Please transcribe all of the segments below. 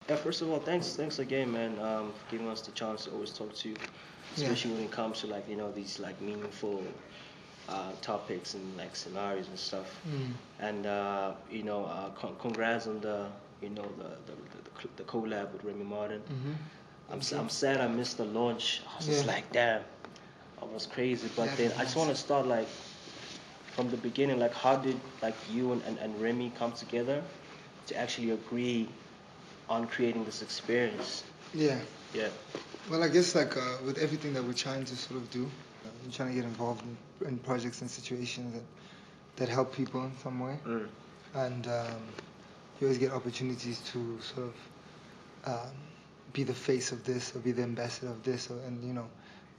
Yeah, first of all, thanks again, man, for giving us the chance to always talk to you, Yeah. especially when it comes to like these like meaningful topics and like scenarios and stuff. Mm. And congrats on the the collab with Rémy Martin. Mm-hmm. Thank you. I'm sad I missed the launch. I was Yeah. just like, damn, I was crazy. But That then was I just nice. want to start like from the beginning. Like, how did like you and Remy come together to actually agree on creating this experience? Yeah. Yeah. Well, I guess like with everything that we're trying to sort of do, we're trying to get involved in projects and situations that help people in some way, Mm. and you always get opportunities to sort of be the face of this or be the ambassador of this, and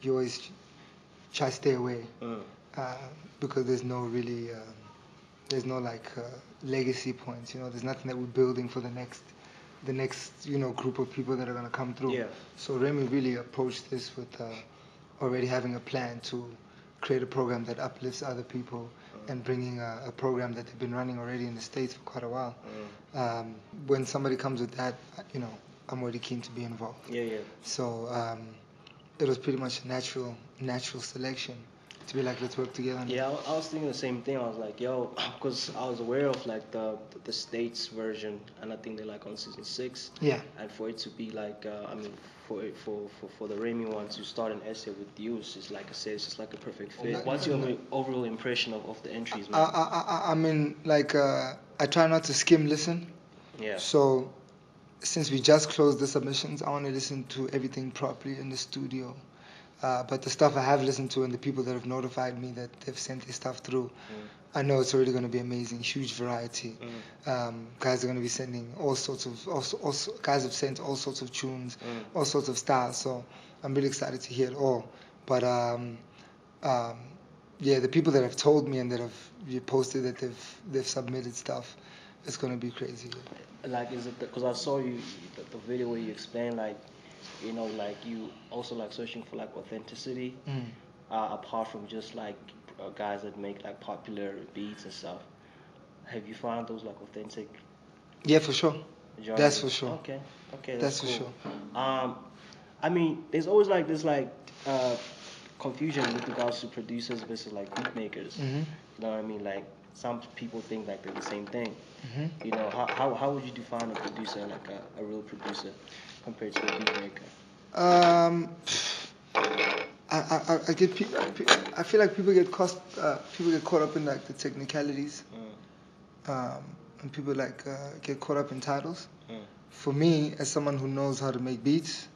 you always try to stay away Mm. uh, because there's no really there's no like legacy points. There's nothing that we're building for the next group of people that are gonna come through. Yeah. So Remy really approached this with already having a plan to create a program that uplifts other people and bringing a program that they've been running already in the States for quite a while. When somebody comes with that, I'm already keen to be involved. Yeah, yeah. So it was pretty much a natural selection to be like, let's work together on Yeah, it. I was thinking the same thing. I was like, yo, because I was aware of like the States version, and I think they're like on season 6. Yeah. And for it to be like, for the Remy one to start an essay with you, it's just like I said, it's just like a perfect fit. What's your overall impression of the entries, man? I mean, like, I try not to skim listen. Yeah. So, since we just closed the submissions, I want to listen to everything properly in the studio. But the stuff I have listened to and the people that have notified me that they've sent their stuff through, I know it's already going to be amazing, huge variety. Guys are going to be sending all sorts of, also, guys have sent all sorts of tunes, all sorts of styles. So I'm really excited to hear it all. But yeah, the people that have told me and that have posted that they've submitted stuff, it's going to be crazy. Like, is it because I saw the video where you explain like, like you also like searching for like authenticity, apart from just like guys that make like popular beats and stuff. Have you found those like authentic Yeah, for sure. genres? That's for sure. Okay, okay, That's that's for cool. sure. I mean, there's always like this like confusion with regards to producers versus like beat makers. Mm-hmm. You know what I mean? Like some people think like they're the same thing. Mm-hmm. You know, how would you define a producer, like a real producer, compared to a beat maker? Um, I get I feel like people get caught up in like the technicalities, and people like get caught up in titles. For me, as someone who knows how to make beats,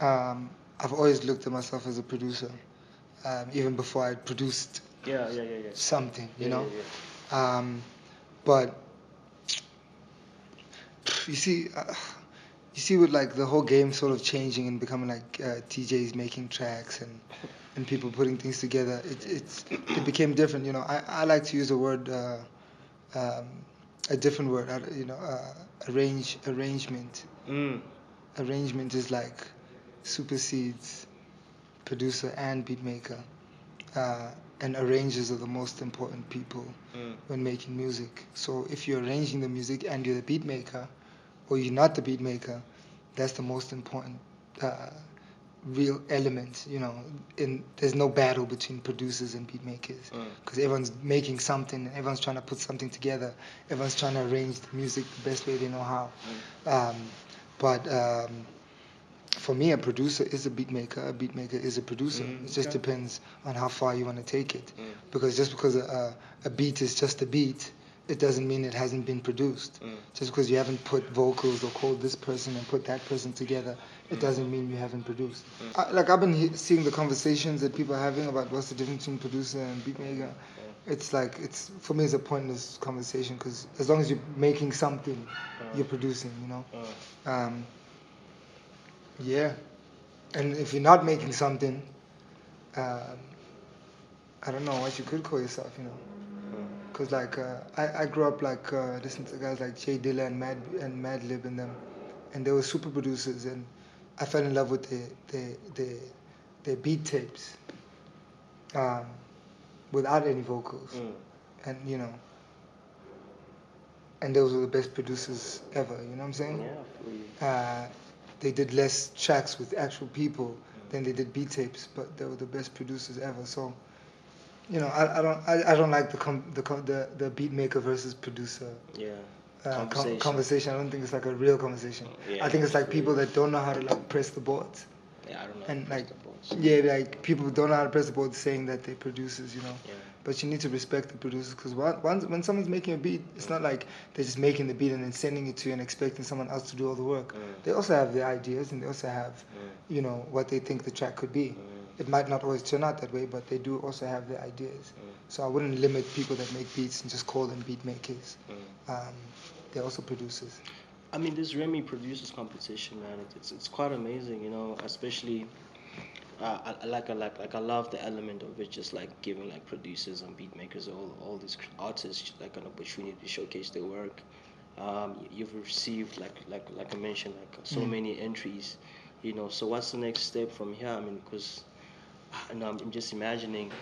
I've always looked at myself as a producer, even before I produced Yeah. something, Yeah. But you see, with like the whole game sort of changing and becoming like TJs making tracks and people putting things together, it became different. I like to use a word, um, a different word. Arrangement. Arrangement is like supersedes producer and beatmaker. And arrangers are the most important people when making music. So if you're arranging the music and you're the beat maker, or you're not the beat maker, that's the most important real element. There's no battle between producers and beat makers because everyone's making something, everyone's trying to put something together, everyone's trying to arrange the music the best way they know how. But for me, a producer is a beat maker. A beat maker is a producer. It just depends on how far you want to take it. Because just because a beat is just a beat, it doesn't mean it hasn't been produced. Just because you haven't put vocals or called this person and put that person together, it doesn't mean you haven't produced. I've been seeing the conversations that people are having about what's the difference between producer and beat maker. It's like, for me, it's a pointless conversation because as long as you're making something, you're producing, Yeah, and if you're not making something, I don't know what you could call yourself. Because like I grew up like listening to guys like Jay Dilla and Madlib and them, and they were super producers, and I fell in love with their beat tapes, without any vocals, and and those were the best producers ever. You know what I'm saying? Yeah, They did less tracks with actual people than they did beat tapes, but they were the best producers ever. So, you know, I don't like the beat maker versus producer. Yeah. Conversation. I don't think it's like a real conversation. Yeah, I think it's like people that don't know how to like press the boards. Yeah, I don't know. And like, the boards. yeah, like people don't know how to press the boards, saying that they're producers, you know. Yeah. But you need to respect the producers, because when someone's making a beat, it's not like they're just making the beat and then sending it to you and expecting someone else to do all the work. They also have their ideas, and they also have, you know, what they think the track could be. It might not always turn out that way, but they do also have their ideas. So I wouldn't limit people that make beats and just call them beat makers. They're also producers. I mean, this Remy producers competition, man, it's quite amazing, you know. Especially, I love the element of it, just like giving like producers and beat makers, all these artists like an opportunity to showcase their work. You've received like I mentioned, like so many entries, you know. So what's the next step from here? I mean, because you know, I'm just imagining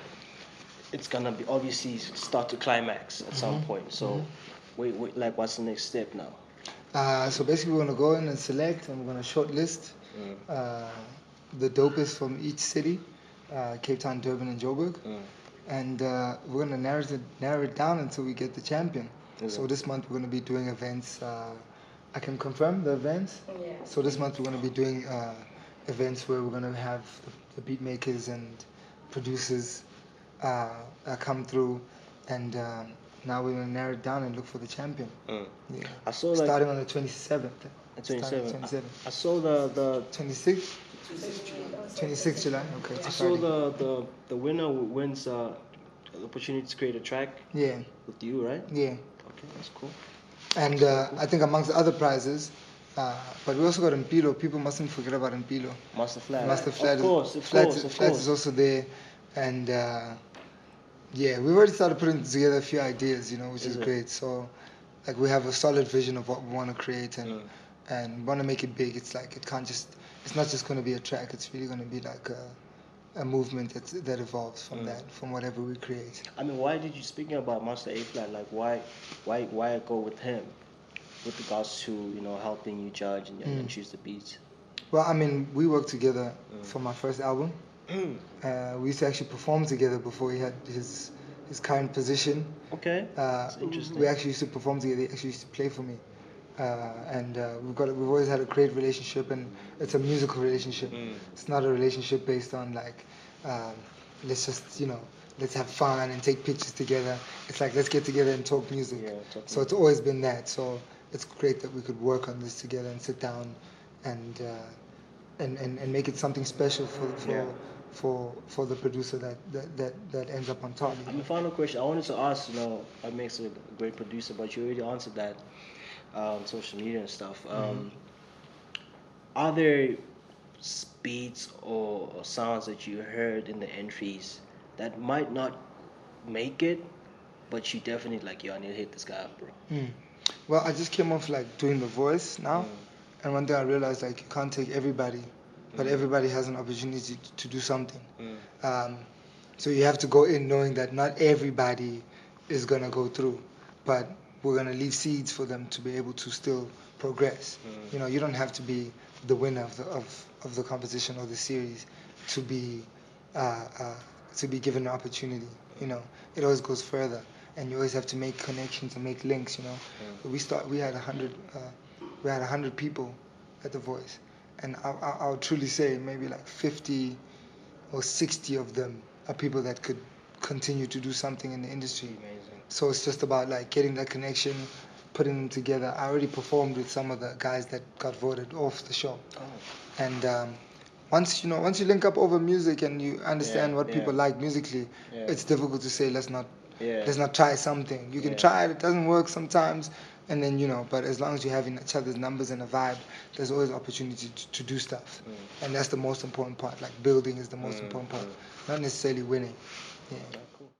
it's gonna be obviously start to climax at some point. So, wait, like what's the next step now? So basically, we're going to go in and select, and we're going to shortlist the dopest from each city, Cape Town, Durban, and Joburg. And we're going to narrow it down until we get the champion. So this month we're going to be doing events. I can confirm the events. Yeah. So this month we're going to be doing events where we're going to have the beat makers and producers come through, and now we're going to narrow it down and look for the champion. Yeah. I saw starting on the 27th. The 27th. I saw the 26th. 26th July. Okay. I saw the winner wins the opportunity to create a track. Yeah. With you, right? Yeah. Okay, that's cool. And I think amongst the other prizes, but we also got Mpilo. People mustn't forget about Mpilo. Master Flat. Of course. Flat is also there, and yeah, we've already started putting together a few ideas, you know, which is great. So, like, we have a solid vision of what we want to create, and want to make it big. It's like it's not just going to be a track. It's really going to be like a movement that evolves from that, from whatever we create. I mean, why did you, speaking about Master A Flat, like why go with him with regards to, you know, helping you judge and choose the beats? Well, I mean, we worked together for my first album. We used to actually perform together before he had his current position. Okay. That's interesting. We actually used to perform together. He actually used to play for me. And we've always had a great relationship, and it's a musical relationship. It's not a relationship based on like let's just, you know, let's have fun and take pictures together. It's like, let's get together and talk music. So it's always been that. So it's great that we could work on this together and sit down and make it something special for the producer that ends up on top. I mean, final question. I wanted to ask, you know, what makes a great producer, but you already answered that. Social media and stuff. Are there beats or sounds that you heard in the entries that might not make it, but you definitely like, yo, I need to hit this guy up, bro? Well, I just came off like doing The Voice now, and one day I realized like you can't take everybody, but everybody has an opportunity to do something. So you have to go in knowing that not everybody is gonna go through, but we're going to leave seeds for them to be able to still progress. You know, you don't have to be the winner of the competition or the series to be given an opportunity. You know, it always goes further, and you always have to make connections and make links. You know, we had 100 people at The Voice, and I would truly say maybe like 50 or 60 of them are people that could continue to do something in the industry. Amazing. So it's just about like getting that connection, putting them together. I already performed with some of the guys that got voted off the show. And once you link up over music and you understand what people like musically, it's difficult to say let's not try something. You can try it doesn't work sometimes, and then, you know, but as long as you're having each other's numbers and a vibe, there's always opportunity to do stuff. And that's the most important part. Like, building is the most important part, not necessarily winning. Yeah. Cool.